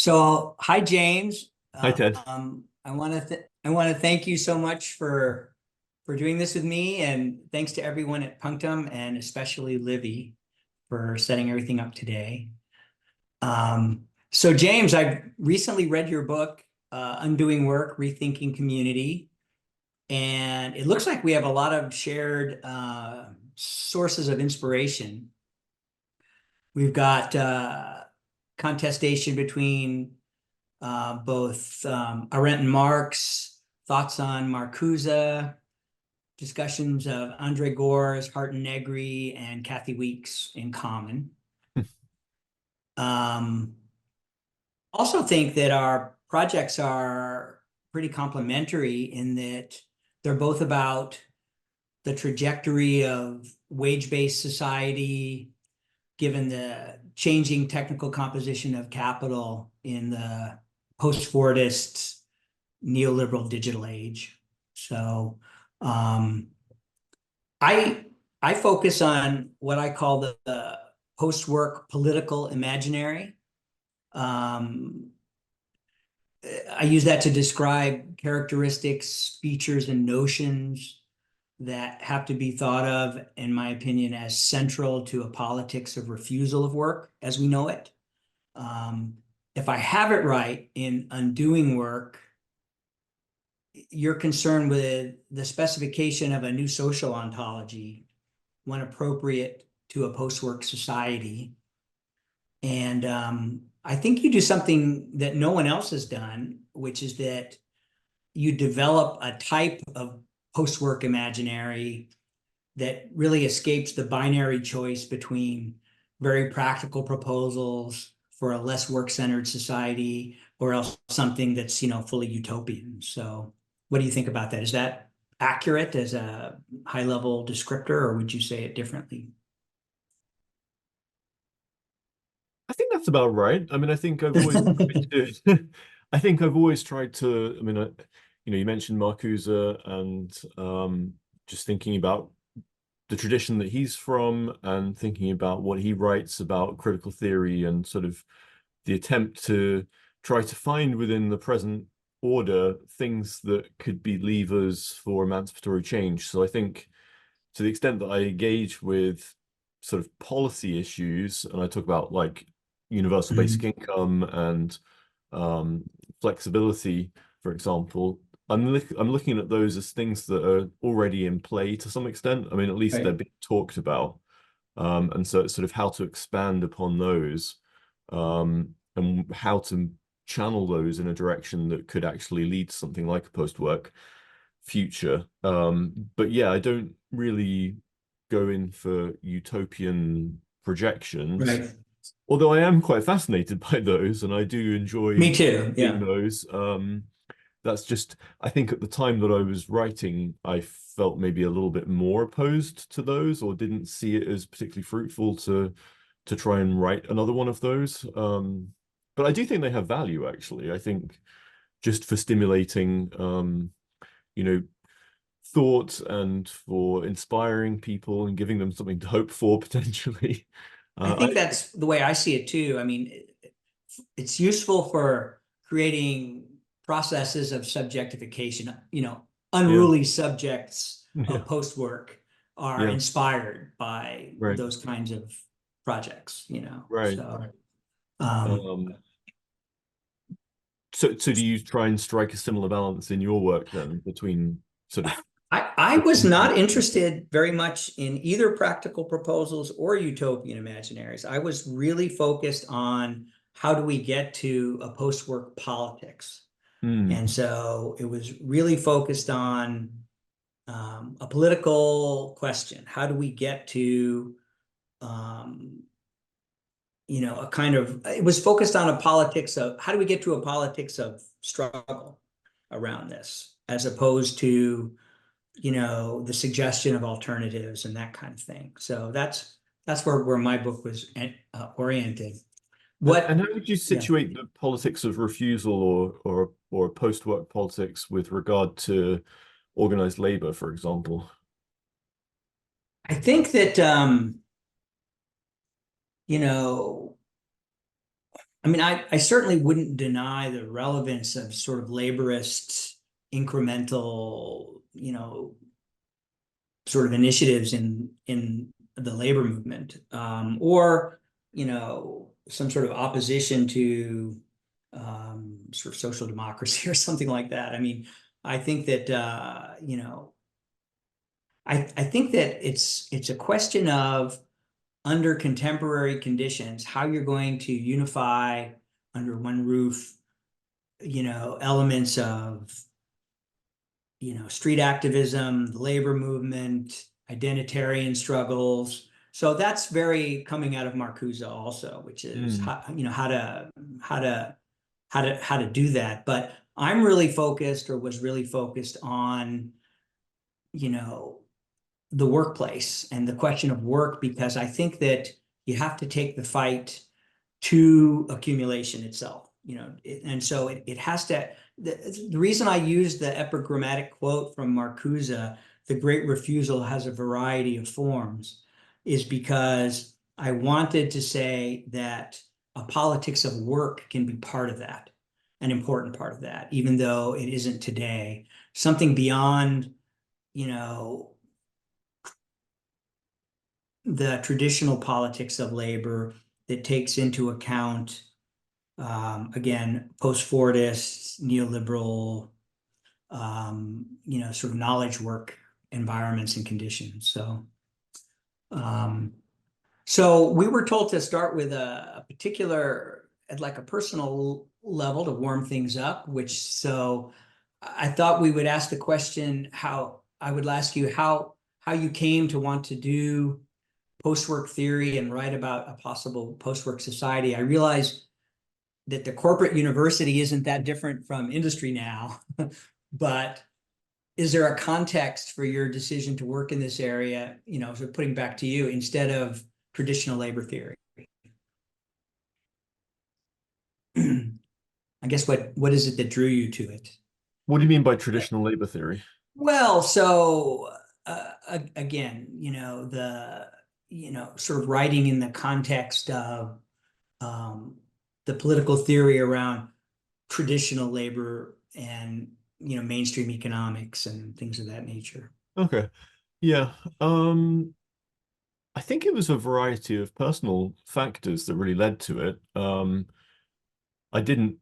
So, hi, James. Hi, Ted. I want to thank you so much for doing this with me, and thanks to everyone at Punctum and especially Livy for setting everything up today. So, James, I recently read your book, Undoing Work, Rethinking Community, and it looks like we have a lot of shared sources of inspiration. We've got contestation between both Arendt and Marx, thoughts on Marcuse, discussions of Andre Gore's Hart and Negri and Kathy Weeks in common. Um, Also think that our projects are pretty complementary in that they're both about the trajectory of wage-based society, given the changing technical composition of capital in the post-Fordist neoliberal digital age. So um, I I focus on what I call the post-work political imaginary. Um, I use that to describe characteristics, features, and notions that have to be thought of, in my opinion, as central to a politics of refusal of work as we know it. Um, if I have it right in undoing work, you're concerned with the specification of a new social ontology, one appropriate to a post-work society. And I think you do something that no one else has done, which is that you develop a type of post-work imaginary that really escapes the binary choice between very practical proposals for a less work-centered society or else something that's, fully utopian. So what do you think about that? Is that accurate as a high-level descriptor, or would you say it differently? I think that's about right. I mean, I think I've always tried to, I think I've always tried to, you mentioned Marcuse and just thinking about the tradition that he's from and thinking about what he writes about critical theory and sort of the attempt to try to find within the present order things that could be levers for emancipatory change. So I think to the extent that I engage with sort of policy issues and I talk about like universal basic Mhm. income and flexibility, for example, I'm looking at those as things that are already in play to some extent. I mean, at least they're Right. being talked about. And so it's sort of how to expand upon those and how to channel those in a direction that could actually lead to something like a post-work future. But yeah, I don't really go in for utopian projections, Right. although I am quite fascinated by those and I do Me enjoy too. seeing Yeah. those. That's just, I think at the time that I was writing, I felt maybe a little bit more opposed to those or didn't see it as particularly fruitful to try and write another one of those. But I do think they have value, actually. I think just for stimulating, you know, thought and for inspiring people and giving them something to hope for potentially. I I think that's the way I see it too. I mean, it's useful for creating processes of subjectification. yeah, Unruly subjects yeah, of post work are yeah, inspired by right, those kinds of projects, right. So, um, Um, so do you try and strike a similar balance in your work then between sort of I was not interested very much in either practical proposals or utopian imaginaries. I was really focused on how do we get to a post-work politics. Hmm, And so it was really focused on a political question. How do we get to, um, a kind of, it was focused on a politics of, how do we get to a politics of struggle around this, as opposed to, the suggestion of alternatives and that kind of thing. So that's where my book was oriented. and What, how would you yeah, situate the politics of refusal or post-work politics with regard to organized labor, for example? I think that, you know, I mean, I certainly wouldn't deny the relevance of sort of laborist incremental, sort of initiatives in the labor movement, or some sort of opposition to sort of social democracy or something like that. I mean, I think that I think that it's a question of under contemporary conditions how you're going to unify under one roof, elements of street activism, the labor movement, identitarian struggles. So that's very coming out of Marcuse also, which is Mm, how to do that. But I'm really focused, or was really focused on, you know, the workplace and the question of work, because I think that you have to take the fight to accumulation itself, and so it has to. The reason I use the epigrammatic quote from Marcuse, "The great refusal has a variety of forms," is because I wanted to say that a politics of work can be part of that, an important part of that, even though it isn't today. Something beyond, you know, the traditional politics of labor that takes into account, again, post-Fordist, neoliberal, sort of knowledge work environments and conditions. Um, so we were told to start with a particular, at like a personal level to warm things up, so I thought we would ask the question, I would ask you how you came to want to do post-work theory and write about a possible post-work society. I realize that the corporate university isn't that different from industry now, but is there a context for your decision to work in this area, so putting back to you, instead of traditional labor theory? I guess what is it that drew you to it? what do you mean by traditional labor theory? Well, so again, sort of writing in the context of um, the political theory around traditional labor and mainstream economics and things of that nature. Okay. Yeah. I think it was a variety of personal factors that really led to it. I didn't,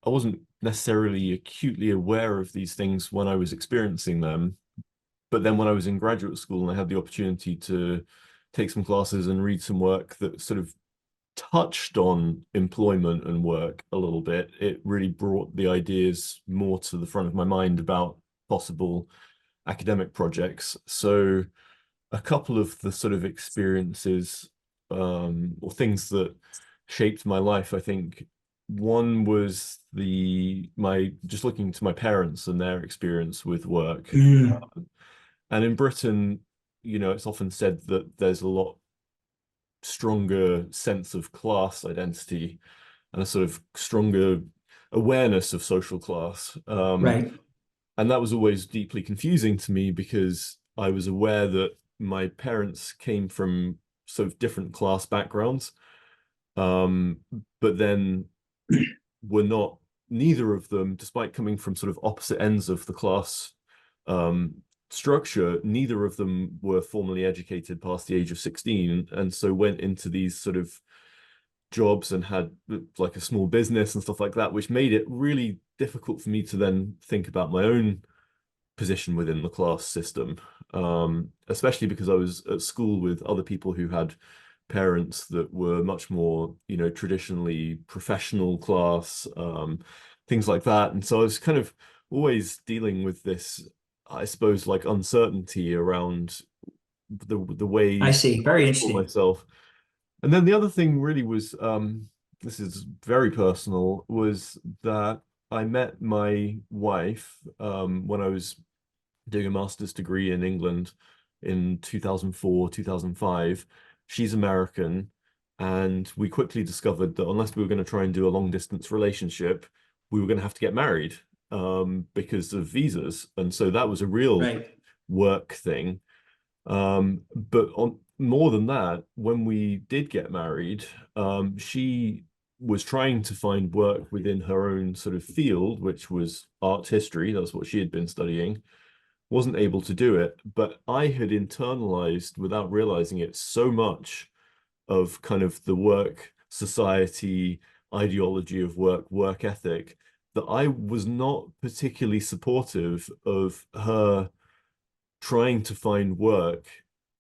I wasn't necessarily acutely aware of these things when I was experiencing them. But then when I was in graduate school and I had the opportunity to take some classes and read some work that sort of touched on employment and work a little bit, it really brought the ideas more to the front of my mind about possible academic projects. So a couple of the sort of experiences or things that shaped my life, I think one was my just looking to my parents and their experience with work. Mm, And in Britain, it's often said that there's a lot stronger sense of class identity and a sort of stronger awareness of social class. right. And that was always deeply confusing to me because I was aware that my parents came from sort of different class backgrounds, um, but then were not, neither of them, despite coming from sort of opposite ends of the class um, structure, neither of them were formally educated past the age of 16, and so went into these sort of jobs and had like a small business and stuff like that, which made it really difficult for me to then think about my own position within the class system, especially because I was at school with other people who had parents that were much more, traditionally professional class, things like that. And so I was kind of always dealing with this, I suppose, like uncertainty around the I ways see. I Very saw interesting. myself. And then the other thing really was, this is very personal, was that I met my wife when I was doing a master's degree in England in 2004, 2005. She's American, and we quickly discovered that unless we were going to try and do a long distance relationship, we were going to have to get married because of visas. And so that was a real Right. work thing. But on more than that, when we did get married, she was trying to find work within her own sort of field, which was art history. That's what she had been studying. Wasn't able to do it, but I had internalized, without realizing it, so much of kind of the work society ideology of work, work ethic, that I was not particularly supportive of her trying to find work,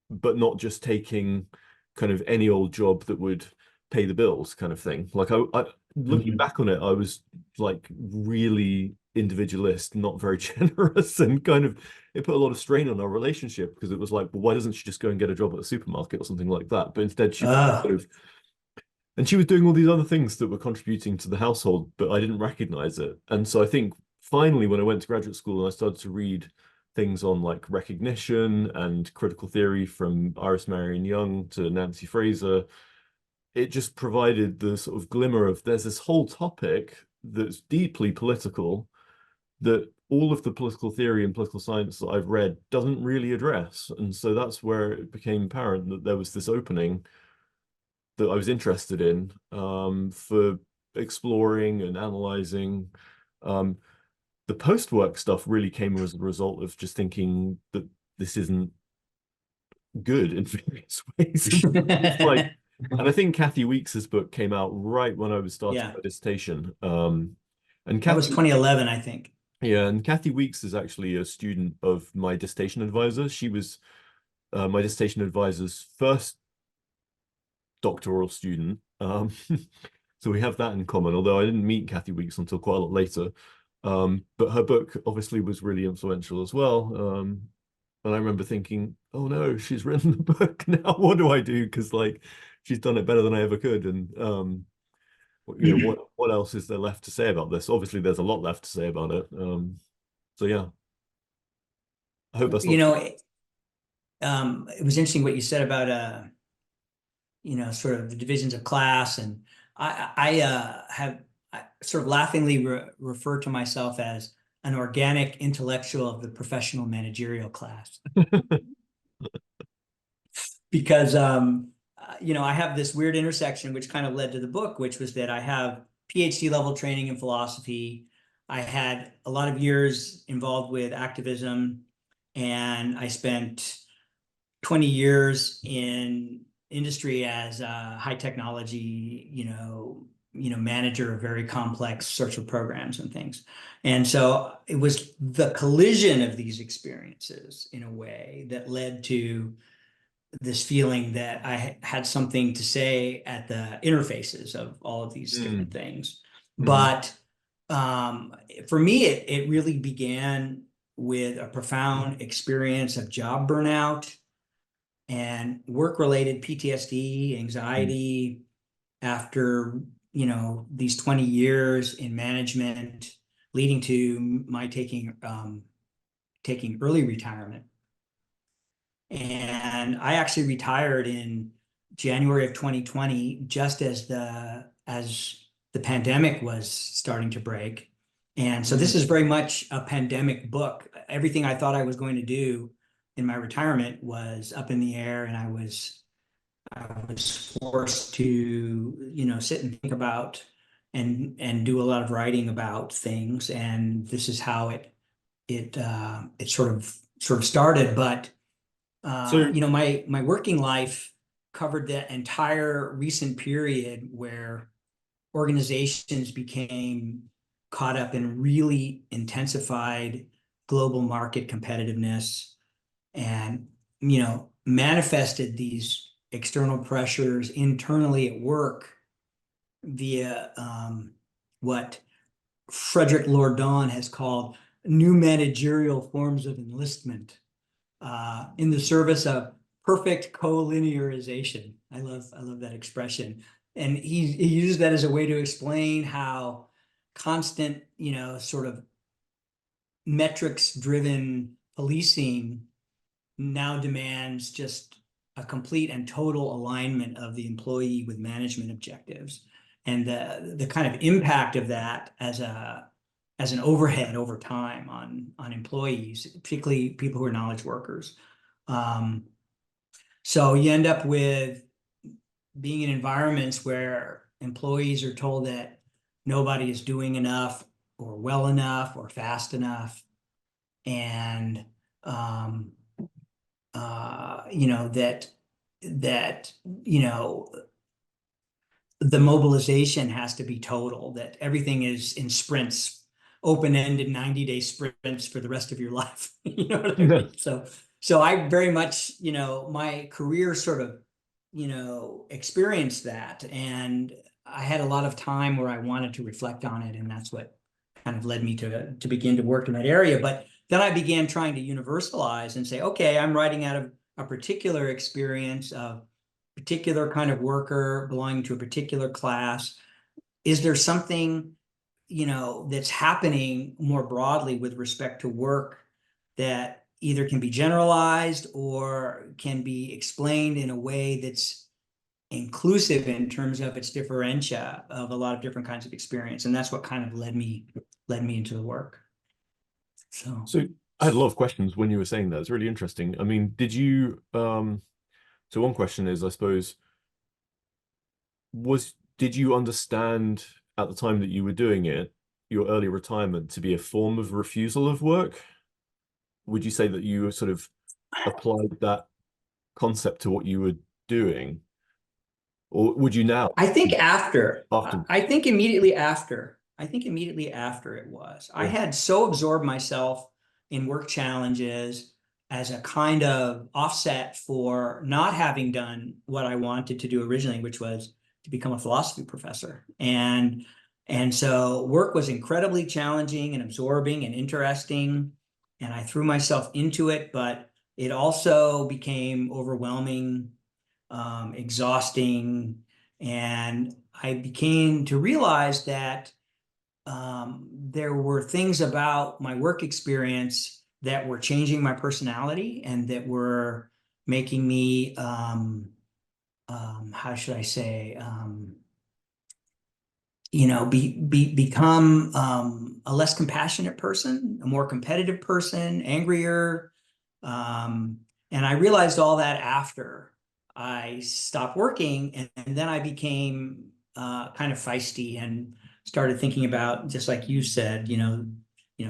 but not just taking kind of any old job that would pay the bills kind of thing. Like I looking Mhm. back on it, I was like really individualist, not very generous, and kind of it put a lot of strain on our relationship because it was like, well, why doesn't she just go and get a job at a supermarket or something like that? But instead she was Ah. sort of, and she was doing all these other things that were contributing to the household, but I didn't recognize it. And so I think finally, when I went to graduate school and I started to read things on like recognition and critical theory from Iris Marion Young to Nancy Fraser, it just provided the sort of glimmer of there's this whole topic that's deeply political that all of the political theory and political science that I've read doesn't really address. And so that's where it became apparent that there was this opening that I was interested in for exploring and analyzing. Um, the post-work stuff really came as a result of just thinking that this isn't good in various ways. It's like, and I think Kathy Weeks's book came out right when I was starting Yeah, my dissertation. And that was Kathy, 2011, I think. yeah, and Kathy Weeks is actually a student of my dissertation advisor. She was my dissertation advisor's first doctoral student. So we have that in common, although I didn't meet Kathy Weeks until quite a lot later. But her book obviously was really influential as well. And I remember thinking, oh no, she's written the book now. What do I do? Because like she's done it better than I ever could. And you know, what else is there left to say about this? Obviously, there's a lot left to say about it. So yeah, I hope that's You not. know, it was interesting what you said about sort of the divisions of class, and I sort of laughingly refer to myself as an organic intellectual of the professional managerial class because I have this weird intersection which kind of led to the book, which was that I have PhD level training in philosophy. I had a lot of years involved with activism, and I spent 20 years in industry as a high technology, manager of very complex social programs and things. And so it was the collision of these experiences in a way that led to this feeling that I had something to say at the interfaces of all of these different Mm, things. mhm, But for me, it really began with a profound experience of job burnout and work-related PTSD, mm, anxiety after, these 20 years in management, leading to my taking early retirement. And I actually retired in January of 2020, just as the pandemic was starting to break. And so this mm. is very much a pandemic book. Everything I thought I was going to do in my retirement was up in the air, and I was forced to, sit and think about and do a lot of writing about things. And this is how it sort of started. But So my working life covered that entire recent period where organizations became caught up in really intensified global market competitiveness and manifested these external pressures internally at work via what Frederick Lordon has called new managerial forms of enlistment in the service of perfect collinearization. I love that expression. And he used that as a way to explain how constant, sort of metrics driven policing now demands just a complete and total alignment of the employee with management objectives, and the kind of impact of that as an overhead over time on employees, particularly people who are knowledge workers. So you end up with being in environments where employees are told that nobody is doing enough or well enough or fast enough. And, that, the mobilization has to be total, that everything is in sprints, open-ended 90-day sprints for the rest of your life. You know what I Yeah. mean? So I very much, my career sort of, experienced that. And I had a lot of time where I wanted to reflect on it. And that's what kind of led me to begin to work in that area. But then I began trying to universalize and say, okay, I'm writing out of a particular experience of particular kind of worker belonging to a particular class. Is there something, that's happening more broadly with respect to work that either can be generalized or can be explained in a way that's inclusive in terms of its differentia of a lot of different kinds of experience? And that's what kind of led me into the work. So I had a lot of questions when you were saying that. It's really interesting. I mean, did you so one question is, I suppose, did you understand at the time that you were doing it, your early retirement, to be a form of refusal of work? Would you say that you sort of applied that concept to what you were doing? Or would you now I think after, after I think immediately after, it was. I yeah. had so absorbed myself in work challenges as a kind of offset for not having done what I wanted to do originally, which was to become a philosophy professor. And so work was incredibly challenging and absorbing and interesting, and I threw myself into it, but it also became overwhelming, exhausting, and I began to realize that there were things about my work experience that were changing my personality and that were making me, how should I say, become a less compassionate person, a more competitive person, angrier. And I realized all that after I stopped working, and then I became kind of feisty and started thinking about, just like you said,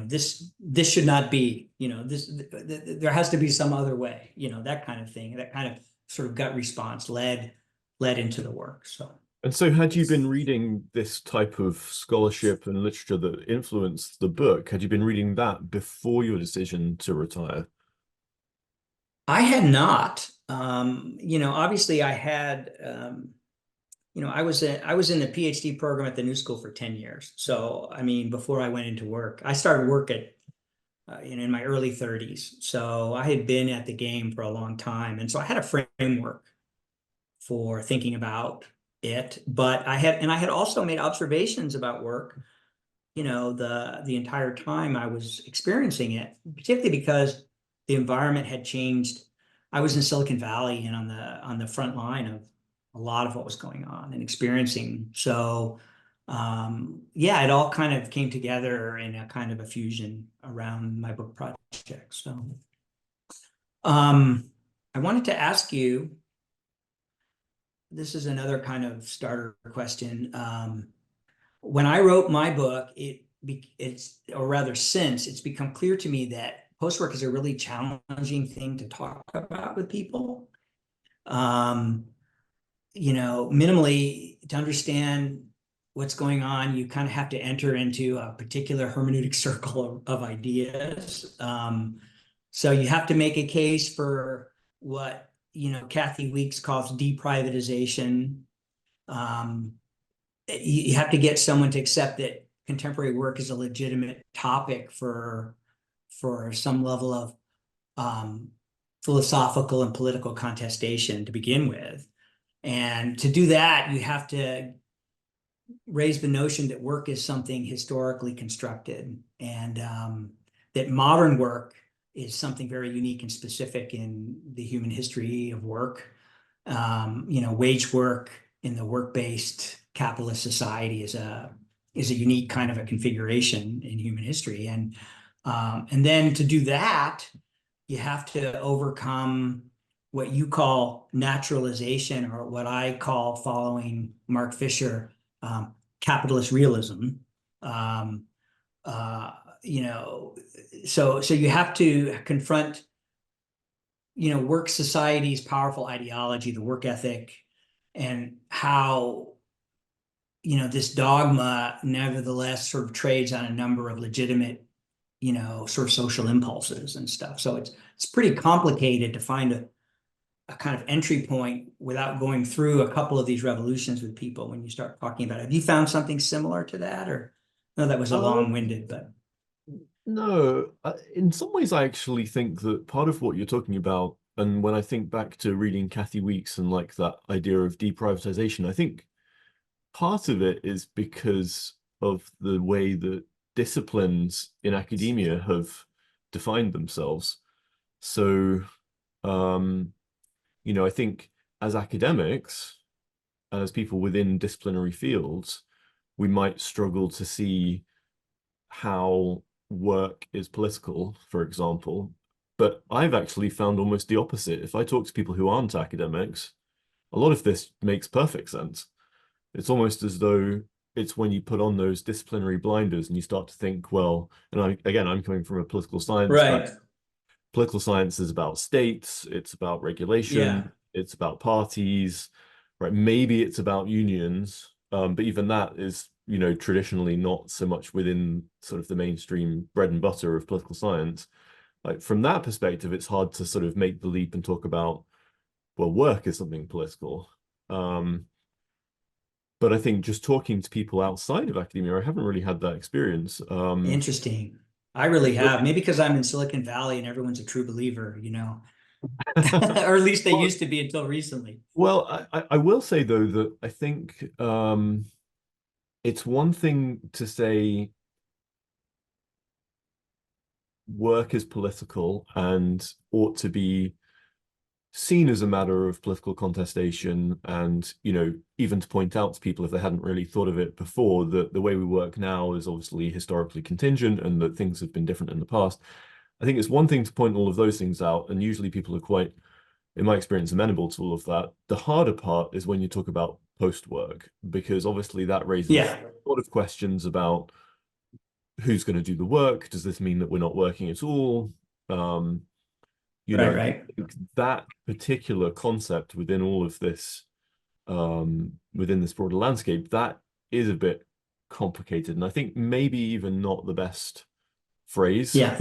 this should not be, there has to be some other way, that kind of thing. That kind of sort of gut response led into the work. So. And so had you been reading this type of scholarship and literature that influenced the book? Had you been reading that before your decision to retire? I had not. Obviously I had, I was in the PhD program at the New School for 10 years. So, I mean, before I went into work, I started work in my early 30s. So I had been at the game for a long time. And so I had a framework for thinking about it. But I had also made observations about work, the entire time I was experiencing it, particularly because the environment had changed. I was in Silicon Valley and on the front line of a lot of what was going on and experiencing. So yeah, it all kind of came together in a kind of a fusion around my book project. So I wanted to ask you, this is another kind of starter question. When I wrote my book, or rather since, it's become clear to me that post-work is a really challenging thing to talk about with people. Minimally, to understand what's going on, you kind of have to enter into a particular hermeneutic circle of ideas. So you have to make a case for what, Kathy Weeks calls deprivatization. You have to get someone to accept that contemporary work is a legitimate topic for some level of philosophical and political contestation to begin with. And to do that, you have to raise the notion that work is something historically constructed, and that modern work is something very unique and specific in the human history of work. Wage work in the work-based capitalist society is a unique kind of a configuration in human history. And then to do that, you have to overcome what you call naturalization, or what I call, following Mark Fisher, capitalist realism. Um, uh, you know, so you have to confront, work society's powerful ideology, the work ethic, and how, this dogma nevertheless sort of trades on a number of legitimate, sort of social impulses and stuff. So it's pretty complicated to find a kind of entry point without going through a couple of these revolutions with people when you start talking about it. Have you found something similar to that? Or no, that was a Um, long-winded, but no, in some ways, I actually think that part of what you're talking about, and when I think back to reading Kathy Weeks and like that idea of deprivatization, I think part of it is because of the way that disciplines in academia have defined themselves. So, um, I think as academics and as people within disciplinary fields, we might struggle to see how work is political, for example. But I've actually found almost the opposite. If I talk to people who aren't academics, a lot of this makes perfect sense. It's almost as though it's when you put on those disciplinary blinders and you start to think, well, and I'm coming from a political science right. background. Political science is about states, it's about Yeah. regulation, it's about parties, right? Maybe it's about unions, but even that is, traditionally not so much within sort of the mainstream bread and butter of political science. Like from that perspective, it's hard to sort of make the leap and talk about, well, work is something political. But I think just talking to people outside of academia, I haven't really had that experience. Interesting. I really have. Maybe because I'm in Silicon Valley and everyone's a true believer, or at least they Well, used to be until recently. I will say though that I think it's one thing to say work is political and ought to be seen as a matter of political contestation, and even to point out to people if they hadn't really thought of it before that the way we work now is obviously historically contingent and that things have been different in the past. I think it's one thing to point all of those things out, and usually people are quite, in my experience, amenable to all of that. The harder part is when you talk about post work, because obviously that raises Yeah. a lot of questions about who's going to do the work. Does this mean that we're not working at all? Um, Right, I right. think that particular concept within all of this, within this broader landscape, that is a bit complicated, and I think maybe even not the best phrase Yeah.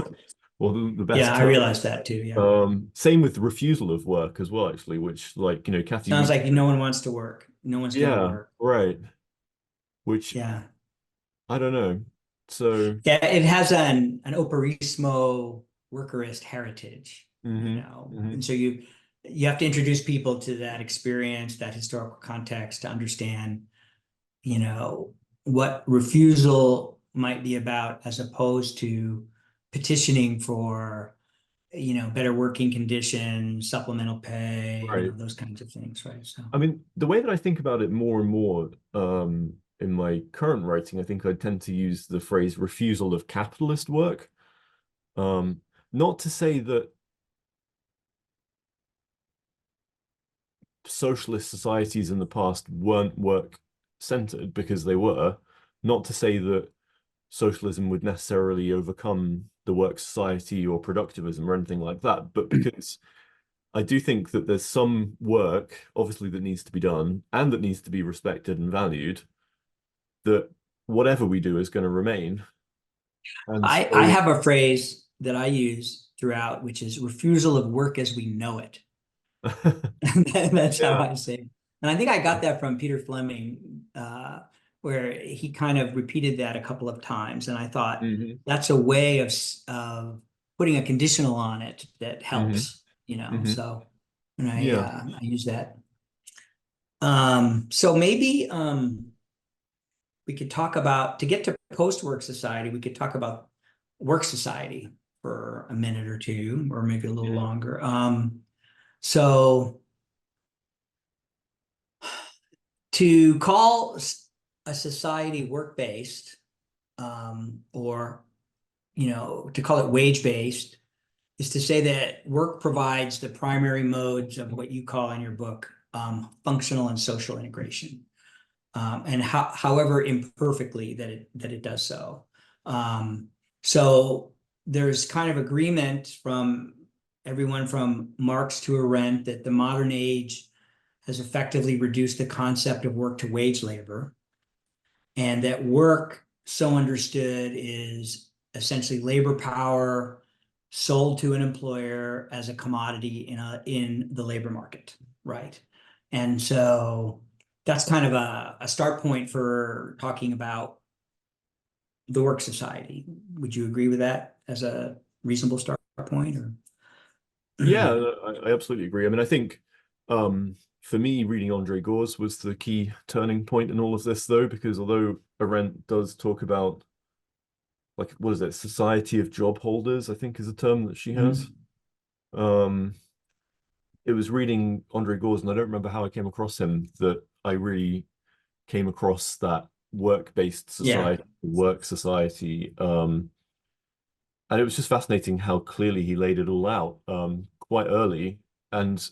or the Yeah, best I term. realized that too. Yeah. Same with the refusal of work as well, actually, which like, Kathy Sounds Weeks, like no one wants to work. No one's gonna yeah, work. right. Which Yeah. I don't know. So, Yeah, it has an operaismo workerist heritage, hmm. and so you have to introduce people to that experience, that historical context to understand, you know, what refusal might be about as opposed to petitioning for, better working conditions, supplemental pay, Right. those kinds of things, right? So I mean, the way that I think about it more and more, in my current writing, I think I tend to use the phrase refusal of capitalist work. Um, Not to say that socialist societies in the past weren't work centered, because they were. Not to say that socialism would necessarily overcome the work society or productivism or anything like that, but because I do think that there's some work, obviously, that needs to be done and that needs to be respected and valued, that whatever we do is going to remain. And I so, have a phrase that I use throughout, which is refusal of work as we know it. That's how yeah. I say it. And I think I got that from Peter Fleming, where he kind of repeated that a couple of times. And I thought Hmm. that's a way of putting a conditional on it that Hmm. helps, Hmm. so and Yeah. I use that. So maybe we could talk about, to get to post-work society, we could talk about work society for a minute or two, or maybe a little Yeah. longer. So to call a society work-based, or to call it wage-based, is to say that work provides the primary modes of what you call in your book, functional and social integration. and however imperfectly that it does so. So there's kind of agreement from everyone from Marx to Arendt that the modern age has effectively reduced the concept of work to wage labor, and that work, so understood, is essentially labor power sold to an employer as a commodity in the labor market, right? And so that's kind of a start point for talking about the work society. Would you agree with that as a reasonable start point? Or Yeah, I absolutely agree. I mean, I think for me, reading Andre Gorz was the key turning point in all of this, though, because although Arendt does talk about, like, what is it, society of job holders, I think is a term that she has. Um, it was reading Andre Gorz, and I don't remember how I came across him, that I really came across that work-based yeah, society, work society. And it was just fascinating how clearly he laid it all out quite early, and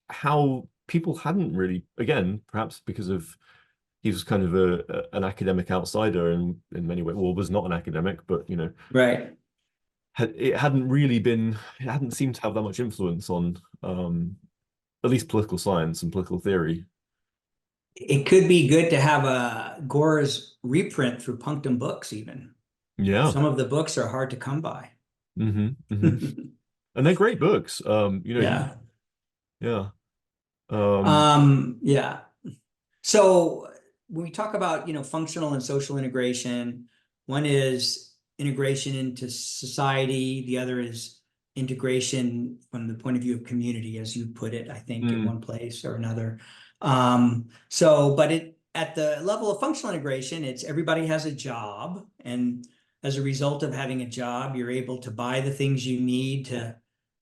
how people hadn't really, again, perhaps because of he was kind of an academic outsider in many ways. Well, was not an academic, but you know, right. it hadn't seemed to have that much influence on at least political science and political theory. It could be good to have a Gore's reprint through Punctum books, even. Yeah. Some of the books are hard to come by. Hmm. And they're great books. You know, Yeah. yeah. Um, Yeah. So when we talk about, functional and social integration, one is integration into society, the other is integration from the point of view of community, as you put it, I think, in mm, one place or another. But at the level of functional integration, it's everybody has a job, and as a result of having a job, you're able to buy the things you need to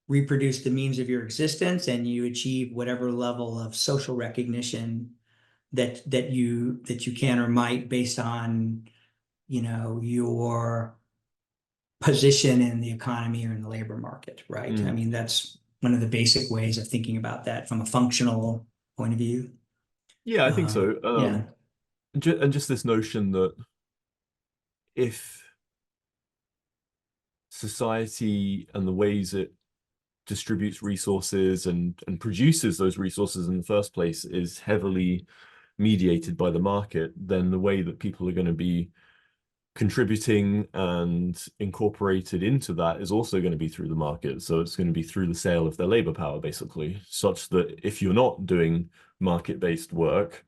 reproduce the means of your existence, and you achieve whatever level of social recognition that you can or might based on your position in the economy or in the labor market, right? I mm. mean, that's one of the basic ways of thinking about that from a functional point of view. Yeah, I think so. Yeah, And just this notion that if society and the ways it distributes resources and produces those resources in the first place is heavily mediated by the market, then the way that people are going to be contributing and incorporated into that is also going to be through the market. So it's going to be through the sale of their labor power, basically, such that if you're not doing market-based work,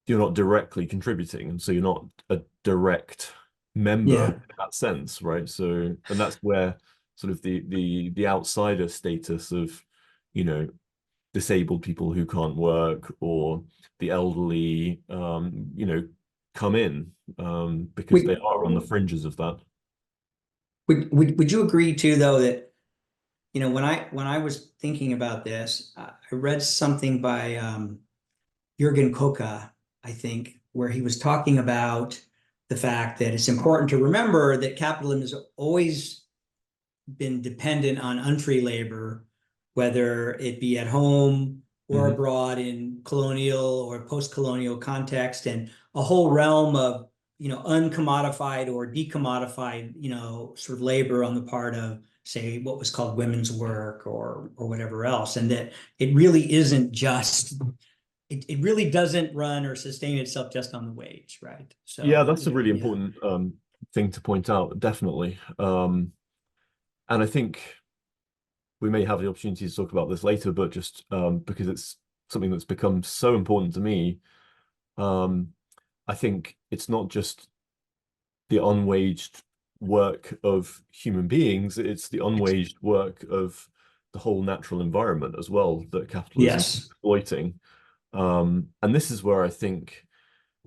you're not directly contributing, and so you're not a direct member yeah. in that sense, right? So, and that's where sort of the outsider status of, you know, disabled people who can't work or the elderly, you know, come in because they Would, are on the fringes of that. would you agree too, though, that when I was thinking about this, I read something by Jürgen Koka, I think, where he was talking about the fact that it's important to remember that capitalism has always been dependent on unfree labor, whether it be at home or Hmm. abroad in colonial or post-colonial context, and a whole realm of uncommodified or decommodified sort of labor on the part of, say, what was called women's work or whatever else, and that it really isn't just it really doesn't run or sustain itself just on the wage, right? Yeah, So that's a really yeah, important thing to point out, definitely. And I think we may have the opportunity to talk about this later, but just because it's something that's become so important to me, um, I think it's not just the unwaged work of human beings, it's the unwaged work of the whole natural environment as well that capitalism is yes, exploiting. And this is where I think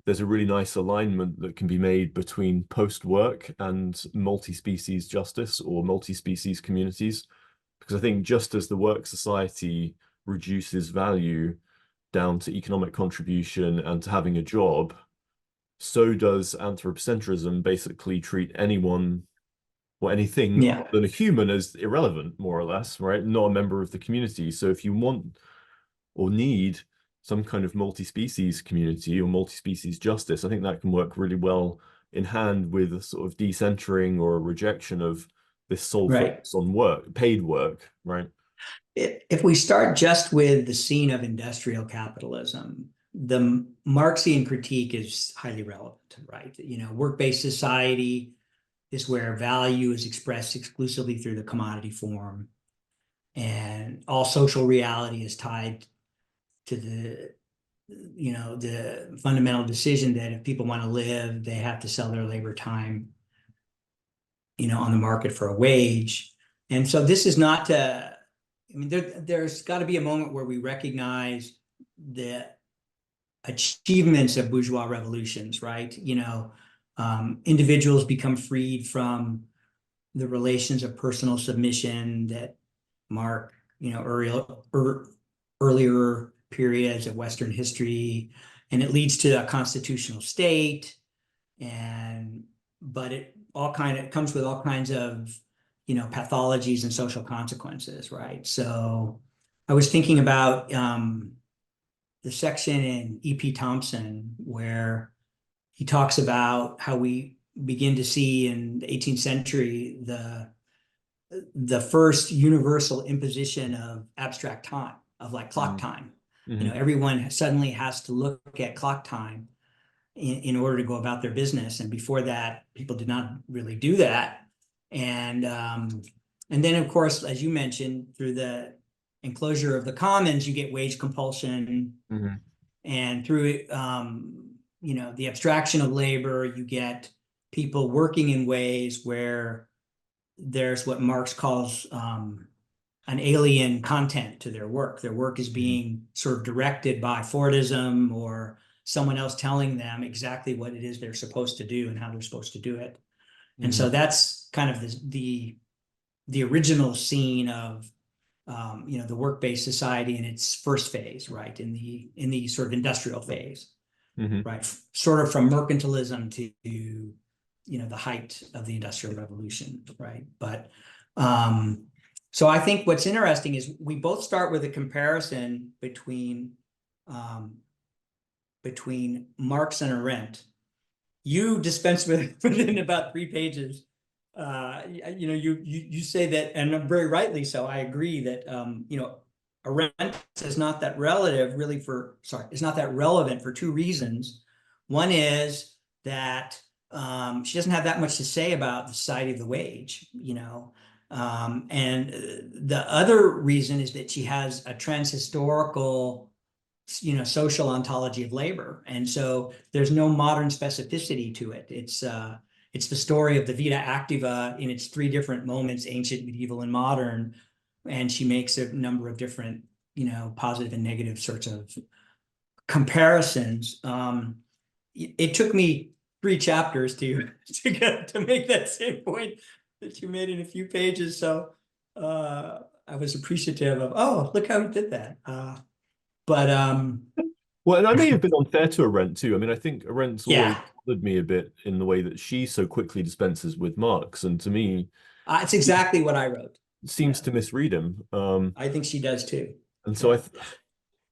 there's a really nice alignment that can be made between post-work and multi-species justice or multi-species communities. Because I think just as the work society reduces value down to economic contribution and to having a job, so does anthropocentrism basically treat anyone or anything other yeah, than a human as irrelevant, more or less, right? Not a member of the community. So if you want or need some kind of multi-species community or multi-species justice. I think that can work really well in hand with a sort of decentering or a rejection of this sole Right. focus on work, paid work, right? If we start just with the scene of industrial capitalism, the Marxian critique is highly relevant, right? Work-based society is where value is expressed exclusively through the commodity form, and all social reality is tied to the fundamental decision that if people want to live, they have to sell their labor time, on the market for a wage. And so this is not to, there's got to be a moment where we recognize the achievements of bourgeois revolutions, right? Individuals become freed from the relations of personal submission that mark, earlier periods of Western history, and it leads to a constitutional state. But it comes with all kinds of, pathologies and social consequences, right? So I was thinking about the section in E.P. Thompson where he talks about how we begin to see in the 18th century the first universal imposition of abstract time, of like clock time. Mm-hmm. Everyone suddenly has to look at clock time in order to go about their business. And before that, people did not really do that. And then, of course, as you mentioned, through the enclosure of the commons, you get wage compulsion. Mm-hmm. And through the abstraction of labor, you get people working in ways where there's what Marx calls an alien content to their work. Their work is being sort of directed by Fordism or someone else telling them exactly what it is they're supposed to do and how they're supposed to do it. And so that's kind of the original scene of the work-based society in its first phase, right? In the sort of industrial phase, right? Sort of from mercantilism to the height of the Industrial Revolution, right? But so I think what's interesting is we both start with a comparison between Marx and Arendt. You dispense with it in about 3 pages. You say that, and very rightly so. I agree that Arendt is not that is not that relevant for 2 reasons. One is that she doesn't have that much to say about the society of the wage, and the other reason is that she has a transhistorical social ontology of labor. And so there's no modern specificity to it. It's the story of the vita activa in its 3 different moments, ancient, medieval, and modern. And she makes a number of different, positive and negative sorts of comparisons. It took me 3 chapters to make that same point that you made in a few pages. So I was appreciative of, oh, look how he did that. But Well, and I may have been unfair to Arendt too. I mean, I think Arendt's always yeah, bothered me a bit in the way that she so quickly dispenses with Marx, and to me, it's exactly what I wrote. seems Yeah, to misread him. I think she does too. And so Yeah.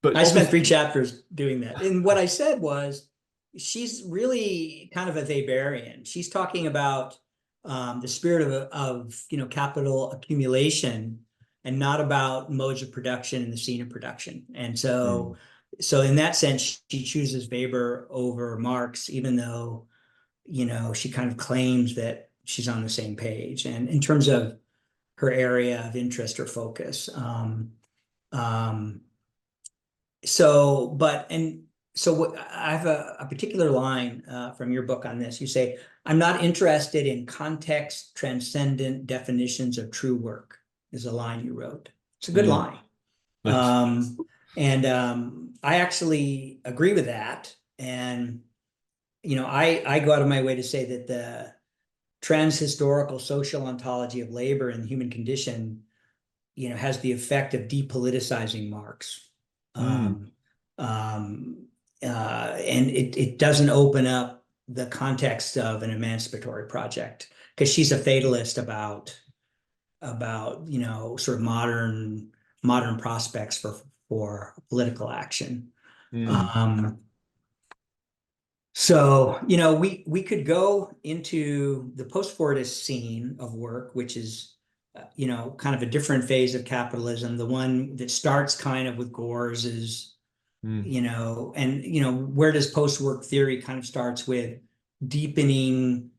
but I spent 3 obviously, chapters doing that. And what I said was, she's really kind of a Weberian. She's talking about the spirit of capital accumulation, and not about modes of production and the scene of production. And so in that sense, she chooses Weber over Marx, even though she kind of claims that she's on the same page. And in terms of her area of interest or focus, um, so I have a particular line from your book on this. You say, "I'm not interested in context transcendent definitions of true work," is a line you wrote. It's a good line. thanks. And I actually agree with that. And I go out of my way to say that the transhistorical social ontology of labor and the human condition has the effect of depoliticizing Marx. And it doesn't open up the context of an emancipatory project, because she's a fatalist about sort of modern prospects for political action. Mm. Um, so, we could go into the post-Fordist scene of work, which is, kind of a different phase of capitalism. The one that starts kind of with Gore's is, Mm. where does post-work theory kind of starts with deepening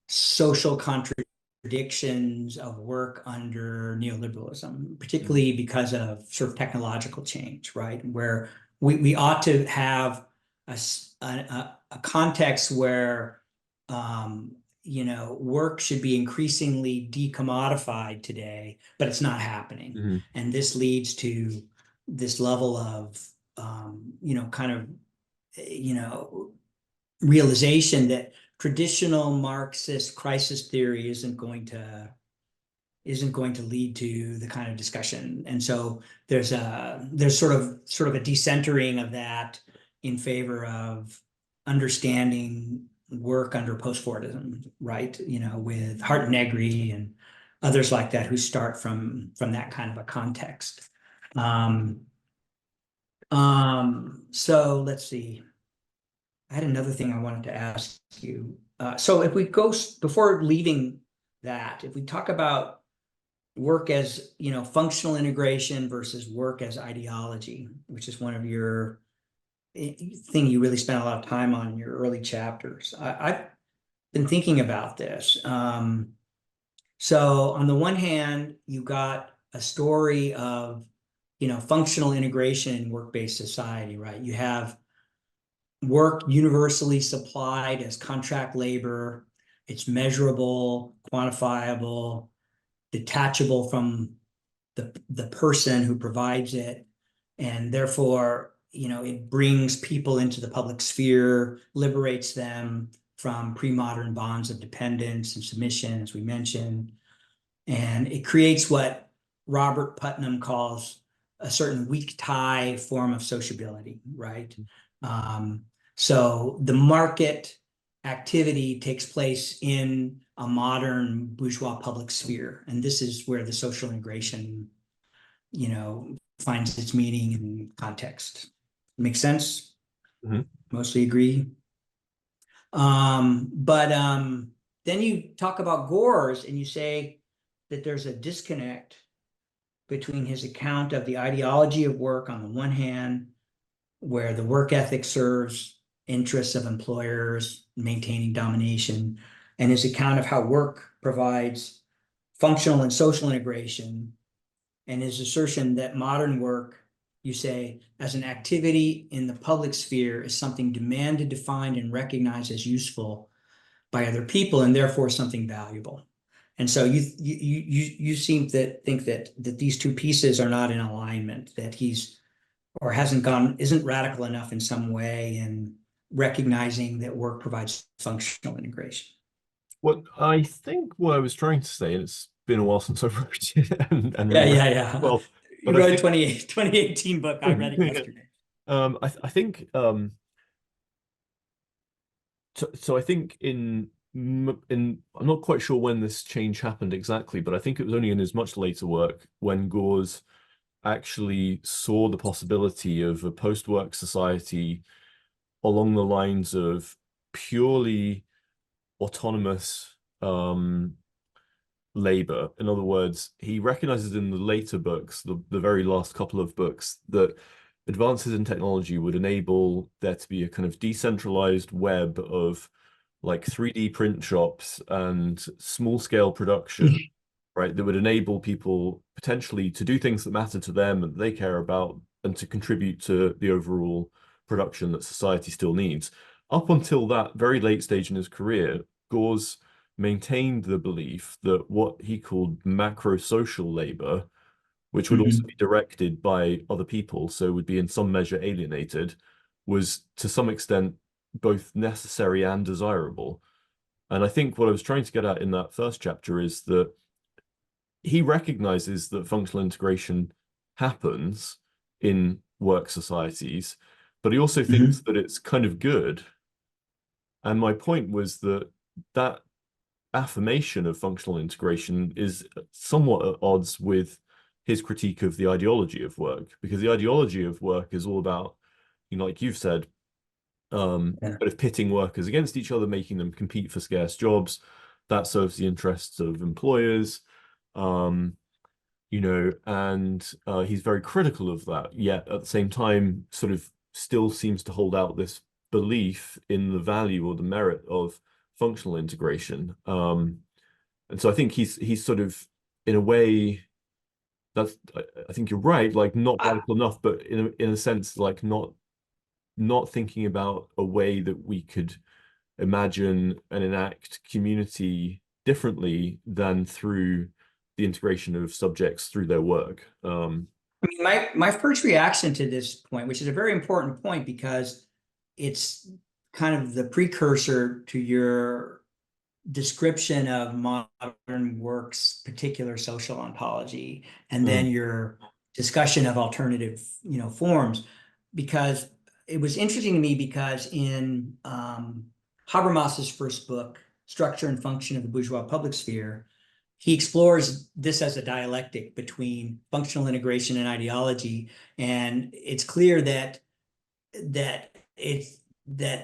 social contradictions of work under neoliberalism, Mm. particularly because of sort of technological change, right? Where we ought to have a context where work should be increasingly decommodified today, but it's not happening. Mm. And this leads to this level of kind of you know realization that traditional Marxist crisis theory isn't going to lead to the kind of discussion. And so there's sort of a decentering of that in favor of understanding work under post-Fordism, right? With Hart Negri and others like that who start from that kind of a context. Um, so let's see. I had another thing I wanted to ask you. So if we go before leaving that, if we talk about work as, functional integration versus work as ideology, which is one of your thing you really spent a lot of time on in your early chapters. I've been thinking about this. So on the one hand, you got a story of, functional integration in work-based society, right? You have work universally supplied as contract labor. It's measurable, quantifiable, detachable from the person who provides it. And therefore, it brings people into the public sphere, liberates them from pre-modern bonds of dependence and submission, as we mentioned. And it creates what Robert Putnam calls a certain weak tie form of sociability, right? Um, so the market activity takes place in a modern bourgeois public sphere. And this is where the social integration, finds its meaning and context. Make sense? Mhm. Mostly agree. But then you talk about Gore's and you say that there's a disconnect between his account of the ideology of work on the one hand, where the work ethic serves interests of employers maintaining domination, and his account of how work provides functional and social integration, and his assertion that modern work, you say, as an activity in the public sphere is something demanded, defined, and recognized as useful by other people, and therefore something valuable. And so you seem to think that these two pieces are not in alignment, that he's or isn't radical enough in some way in recognizing that work provides functional integration. What I think what I was trying to say, and it's been a while since I've wrote it and Yeah, reread it yeah, yeah. well, You but I wrote a think 2018 book. I read it yeah. yesterday. I think so I think in I'm not quite sure when this change happened exactly, but I think it was only in his much later work when Gores actually saw the possibility of a post-work society along the lines of purely autonomous labor. In other words, he recognizes in the later books, the very last couple of books, that advances in technology would enable there to be a kind of decentralized web of like 3D print shops and small scale production, right? That would enable people potentially to do things that matter to them and that they care about and to contribute to the overall production that society still needs. Up until that very late stage in his career, Gore's maintained the belief that what he called macro social labor, which would also be Mhm. directed by other people, so would be in some measure alienated, was to some extent both necessary and desirable. And I think what I was trying to get at in that first chapter is that he recognizes that functional integration happens in work societies, but he also thinks Mhm. that it's kind of good. And my point was that that affirmation of functional integration is somewhat at odds with his critique of the ideology of work, because the ideology of work is all about, you know, like you've said, Yeah. but of pitting workers against each other, making them compete for scarce jobs. That serves the interests of employers. You know, and he's very critical of that, yet at the same time, sort of still seems to hold out this belief in the value or the merit of functional integration. And so I think he's sort of, in a way, that's I think you're right, like not I, radical enough, but in a sense, like not thinking about a way that we could imagine and enact community differently than through the integration of subjects through their work. I mean, my first reaction to this point, which is a very important point because it's kind of the precursor to your description of modern work's particular social ontology, and then Mm, your discussion of alternative, forms, because it was interesting to me because in Habermas's first book, Structure and Function of the Bourgeois Public Sphere, he explores this as a dialectic between functional integration and ideology, and it's clear that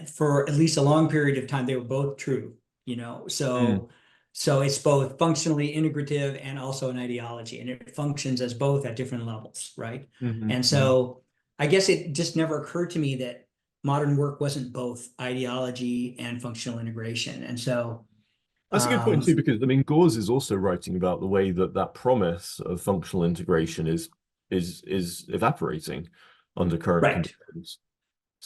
for at least a long period of time they were both true, mm, so it's both functionally integrative and also an ideology, and it functions as both at different levels, right? mhm, And mhm. so I guess it just never occurred to me that modern work wasn't both ideology and functional integration. And so That's a good point um too, because I mean, Gause is also writing about the way that that promise of functional integration is evaporating under current right, conditions.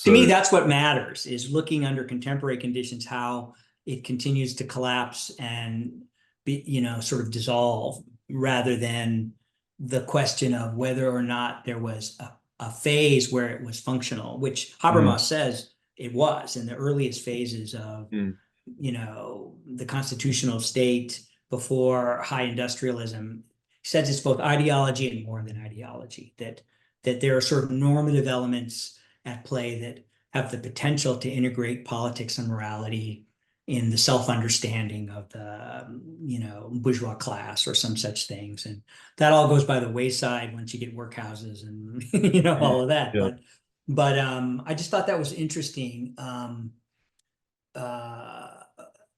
to me So, that's what matters, is looking under contemporary conditions how it continues to collapse and be, sort of dissolve, rather than the question of whether or not there was a phase where it was functional, which mm, Habermas says it was in the earliest phases of mm, the constitutional state before high industrialism. He says it's both ideology and more than ideology, that there are certain normative elements at play that have the potential to integrate politics and morality in the self-understanding of the bourgeois class or some such things, and that all goes by the wayside once you get workhouses and mm. all of that. Yeah. But I just thought that was interesting. Uh,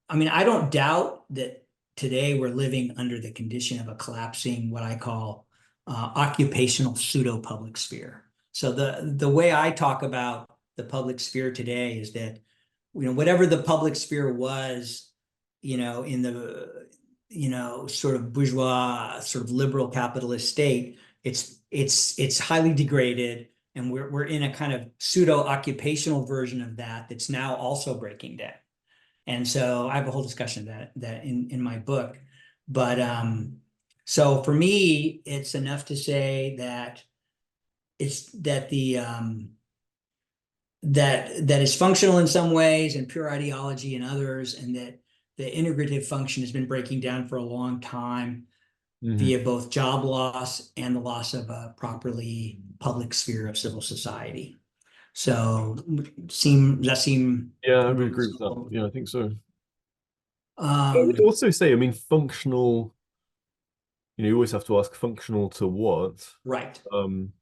I mean, I don't doubt that today we're living under the condition of a collapsing, what I call occupational pseudo public sphere. So the way I talk about the public sphere today is that, whatever the public sphere was, in the, sort of bourgeois, sort of liberal capitalist state, it's highly degraded, and we're in a kind of pseudo occupational version of that that's now also breaking down. And so I have a whole discussion of that in my book. But so for me, it's enough to say that it's that the that is functional in some ways and pure ideology in others, and that the integrative function has been breaking down for a long time Mhm. via both job loss and the loss of a properly public sphere of civil society. So seem Yeah, I would agree with that. reasonable. Yeah, I think so. I would Um, also say, I mean, functional, you always have to ask functional to what? right. Um,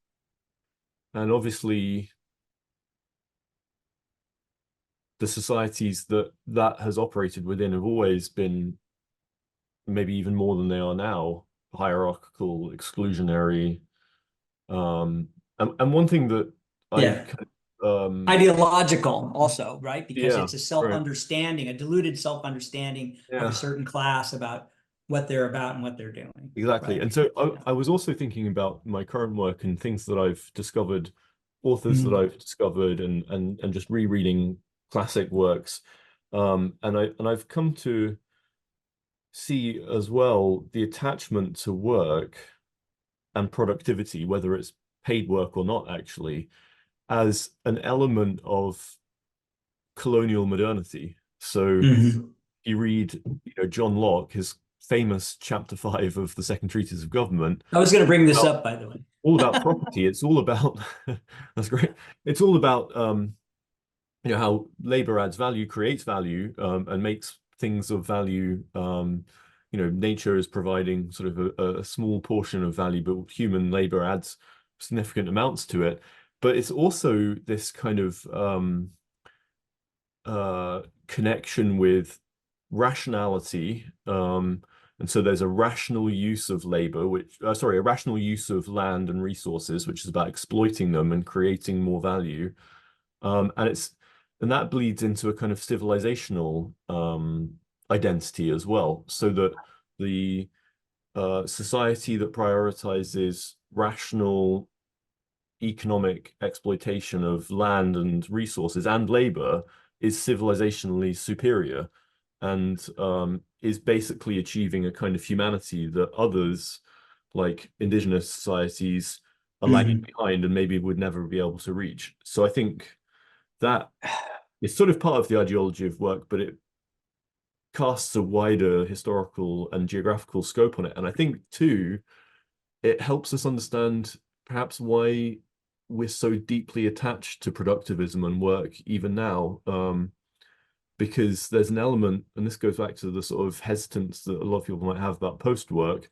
and obviously the societies that that has operated within have always been maybe even more than they are now, hierarchical, exclusionary. And one thing that I Yeah. kind of, Ideological also, right? Because yeah, it's a right, self-understanding, a diluted self-understanding of a yeah, certain class about what they're about and what they're doing, exactly. right? And so Yeah. I was also thinking about my current work and things that I've discovered, authors that Mm. I've discovered, and just rereading classic works. I've come to see as well the attachment to work and productivity, whether it's paid work or not, actually, as an element of colonial modernity. So Mhm. you read, John Locke, his famous chapter 5 of the Second Treatise of Government, I was going to bring this about, up, by the way. all about property. It's all about that's great. It's all about how labor adds value, creates value, and makes things of value, you know, nature is providing sort of a small portion of value, but human labor adds significant amounts to it. But it's also this kind of connection with rationality. And so there's a rational use of labor, which, sorry, a rational use of land and resources, which is about exploiting them and creating more value. And that bleeds into a kind of civilizational identity as well, so that the society that prioritizes rational economic exploitation of land and resources and labor is civilizationally superior, and is basically achieving a kind of humanity that others, like indigenous societies, are lagging behind and maybe would never be able to reach. So I think that is sort of part of the ideology of work, but it casts a wider historical and geographical scope on it. And I think too, it helps us understand perhaps why we're so deeply attached to productivism and work even now. Because there's an element, and this goes back to the sort of hesitance that a lot of people might have about post-work,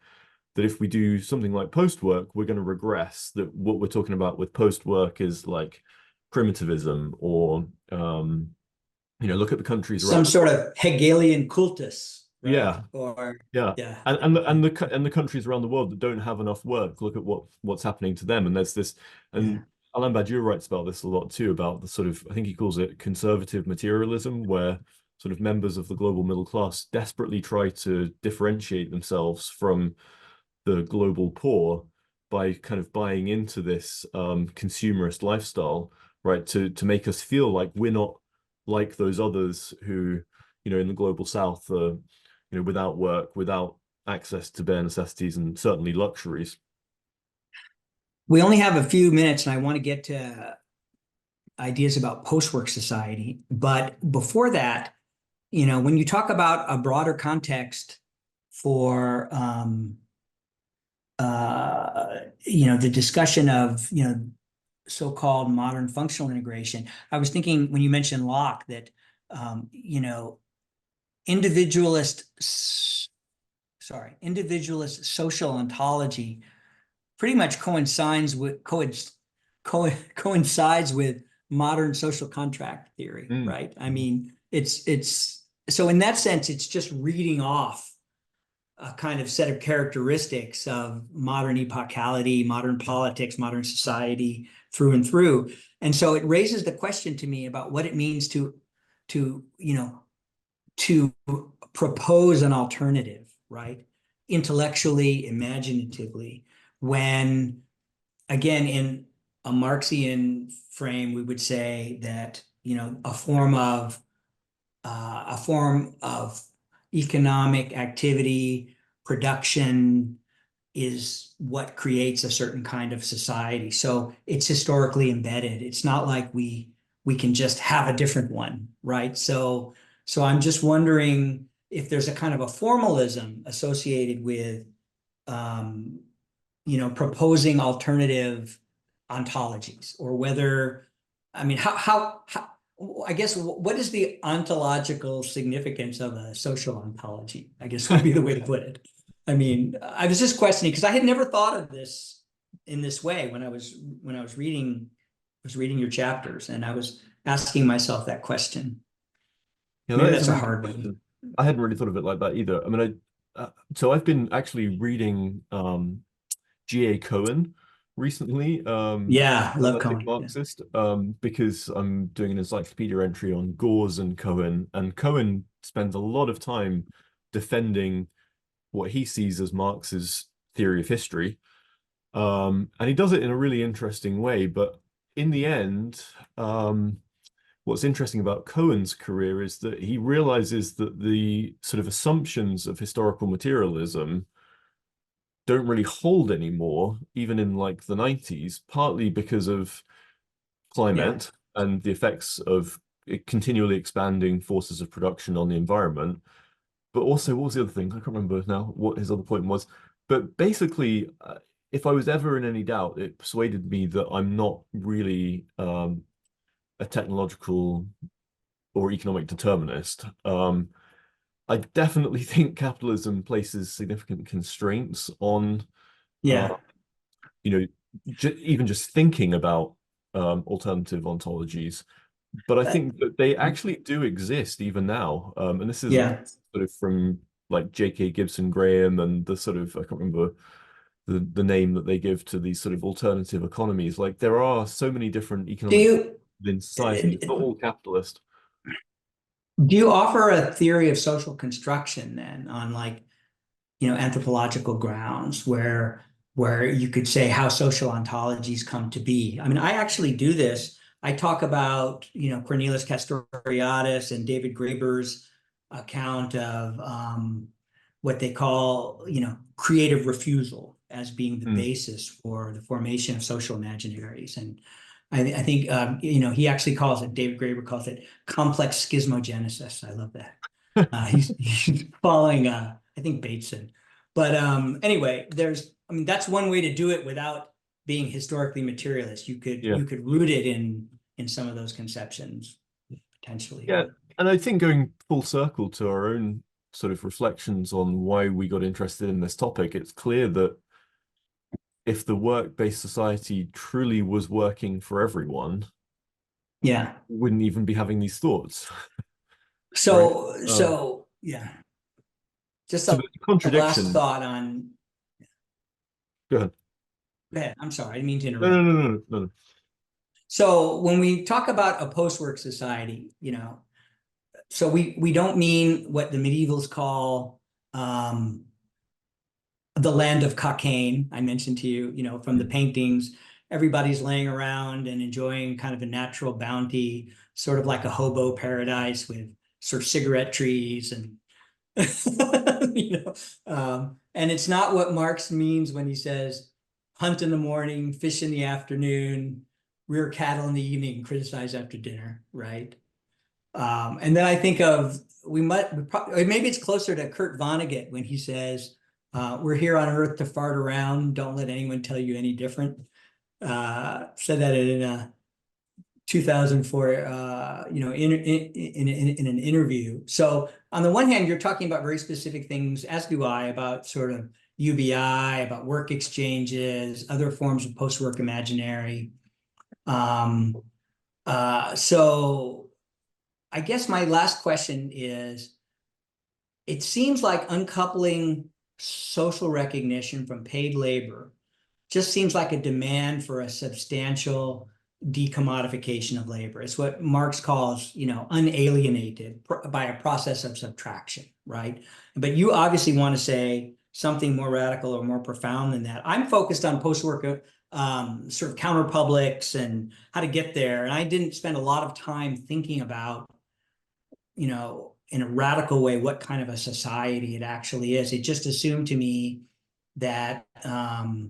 that if we do something like post-work, we're going to regress, that what we're talking about with post-work is like primitivism, or you know, look at the countries Some around. sort of Hegelian cultus, right? Yeah, Or yeah. yeah. And the countries around the world that don't have enough work, look at what's happening to them. And there's this, and Yeah. Alain Badiou writes about this a lot too, about the sort of, I think he calls it conservative materialism, where sort of members of the global middle class desperately try to differentiate themselves from the global poor by kind of buying into this consumerist lifestyle, right? To make us feel like we're not like those others who, you know, in the global south are, you know, without work, without access to bare necessities and certainly luxuries. We only have a few minutes, and I want to get to ideas about post-work society. But before that, you know, when you talk about a broader context for you know, the discussion of, you know, so-called modern functional integration, I was thinking when you mentioned Locke that you know, individualist individualist social ontology pretty much coincides with modern social contract theory, Mm. right? I mean, it's so in that sense, it's just reading off a kind of set of characteristics of modern epochality, modern politics, modern society through and through. And so it raises the question to me about what it means to you know, to propose an alternative, right? Intellectually, imaginatively, when again, in a Marxian frame, we would say that, you know, a form of economic activity, production is what creates a certain kind of society. So it's historically embedded. It's not like we can just have a different one, right? So I'm just wondering if there's a kind of a formalism associated with you know, proposing alternative ontologies, or whether, I mean, how I guess what is the ontological significance of a social ontology, I guess would be the way to put it. I mean, I was just questioning because I had never thought of this in this way when I was reading your chapters, and I was asking myself that question. Yeah, Maybe that is a that's a really good hard one. question. I hadn't really thought of it like that either. I mean, so I've been actually reading G.A. Cohen recently, Yeah, I love analytic Cohen. Yeah. Marxist, because I'm doing an encyclopedia entry on Gause and Cohen spends a lot of time defending what he sees as Marx's theory of history. And he does it in a really interesting way, but in the end, what's interesting about Cohen's career is that he realizes that the sort of assumptions of historical materialism don't really hold anymore, even in like the 90s, partly because of Yeah. climate and the effects of continually expanding forces of production on the environment. But also, what was the other thing? I can't remember now what his other point was. But basically, if I was ever in any doubt, it persuaded me that I'm not really a technological or economic determinist. I definitely think capitalism places significant constraints on, uh, Yeah. you know, even just thinking about alternative ontologies. But I Uh, think that they actually do exist even now. And this is yeah. sort of from like J.K. Gibson Graham and the sort of, I can't remember the name that they give to these sort of alternative economies. Like there are so many different Do economic you in society. It's not all capitalist. do you offer a theory of social construction then on like, anthropological grounds where you could say how social ontologies come to be? I mean, I actually do this. I talk about, Cornelius Castoriadis and David Graeber's account of what they call, creative refusal as being the Mm. basis for the formation of social imaginaries. And I think, he actually calls it, David Graeber calls it complex schismogenesis. I love that. He's following, I think Bateson. But anyway, I mean, that's one way to do it without being historically materialist. You could Yeah. you could root it in some of those conceptions potentially. Yeah. And I think going full circle to our own sort of reflections on why we got interested in this topic, it's clear that if the work-based society truly was working for everyone, Yeah. we wouldn't even be having these thoughts, right? So yeah. Just So the a last contradiction. thought on. Go ahead. Go ahead. I'm sorry, I didn't mean to No, no, interrupt. no, no, no, no. So when we talk about a post-work society, so we don't mean what the medievals call um, the land of cocaine. I mentioned to you, from the Mm. paintings, everybody's laying around and enjoying kind of a natural bounty, sort of like a hobo paradise with sort of cigarette trees and and it's not what Marx means when he says hunt in the morning, fish in the afternoon, rear cattle in the evening, criticize after dinner, right? And then I think of maybe it's closer to Kurt Vonnegut when he says, "We're here on Earth to fart around. Don't let anyone tell you any different." Said that in a 2004, in an interview. So on the one hand, you're talking about very specific things, as do I, about sort of UBI, about work exchanges, other forms of post-work imaginary. Um, so I guess my last question is, it seems like uncoupling social recognition from paid labor just seems like a demand for a substantial decommodification of labor. It's what Marx calls, unalienated by a process of subtraction, right? But you obviously want to say something more radical or more profound than that. I'm focused on post-work sort of counterpublics and how to get there. And I didn't spend a lot of time thinking about, in a radical way, what kind of a society it actually is. It just assumed to me that that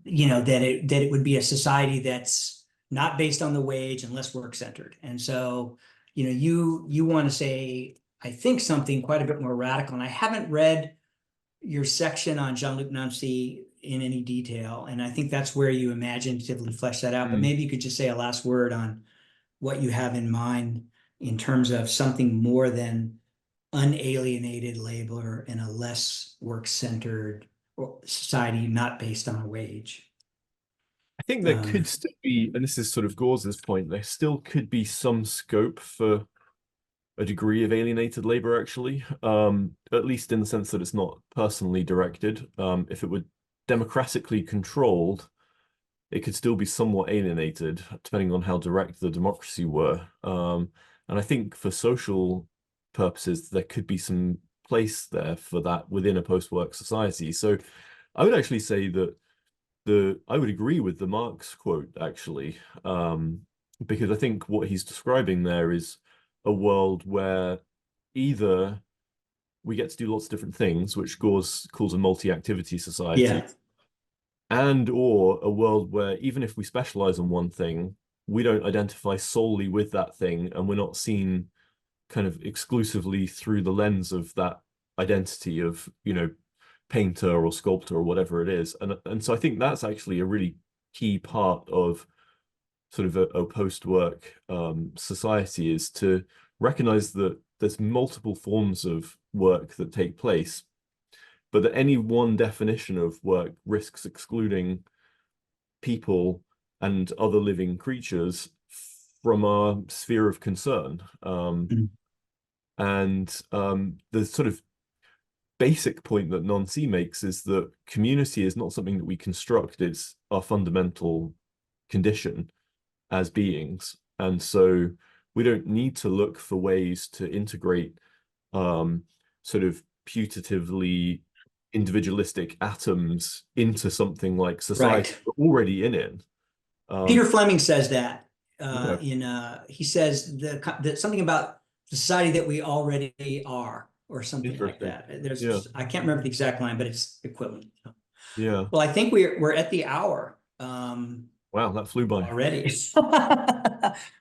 it would be a society that's not based on the wage and less work centered. And so, you want to say, I think, something quite a bit more radical. And I haven't read your section on Jean-Luc Nancy in any detail, and I think that's where you imaginatively flesh that out. But Mm. maybe you could just say a last word on what you have in mind in terms of something more than unalienated labor in a less work-centered society, not based on a wage. I think there could Um, still be, and this is sort of Gause's point, there still could be some scope for a degree of alienated labor, actually, at least in the sense that it's not personally directed. If it were democratically controlled, it could still be somewhat alienated, depending on how direct the democracy were. And I think for social purposes, there could be some place there for that within a post-work society. So I would actually say that I would agree with the Marx quote, actually, because I think what he's describing there is a world where either we get to do lots of different things, which Gause calls a multi-activity society, yeah, and or a world where even if we specialize on one thing, we don't identify solely with that thing, and we're not seen kind of exclusively through the lens of that identity of, painter or sculptor or whatever it is. And so I think that's actually a really key part of sort of a post-work society, is to recognize that there's multiple forms of work that take place, but that any one definition of work risks excluding people and other living creatures from our sphere of concern. And the sort of basic point that Non-C makes is that community is not something that we construct, it's our fundamental condition as beings. And so we don't need to look for ways to integrate sort of putatively individualistic atoms into something like society. Right. We're already in it. Peter Fleming says that Okay. he says that something about the society that we already are, or something like Interesting. that. Yeah. I can't remember the exact line, but it's equivalent. Yeah. Well, I think we're at the hour Wow, that flew by. already.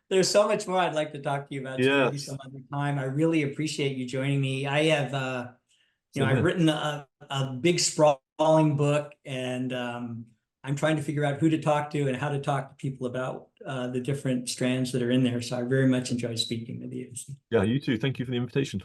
There's so much more I'd like to talk to you about, so maybe Yes. some other time. I really appreciate you joining me. I have Same I've here. written a big sprawling book, and I'm trying to figure out who to talk to and how to talk to people about the different strands that are in there. So I very much enjoy speaking with you. Yeah, you too. Thank you for the invitation.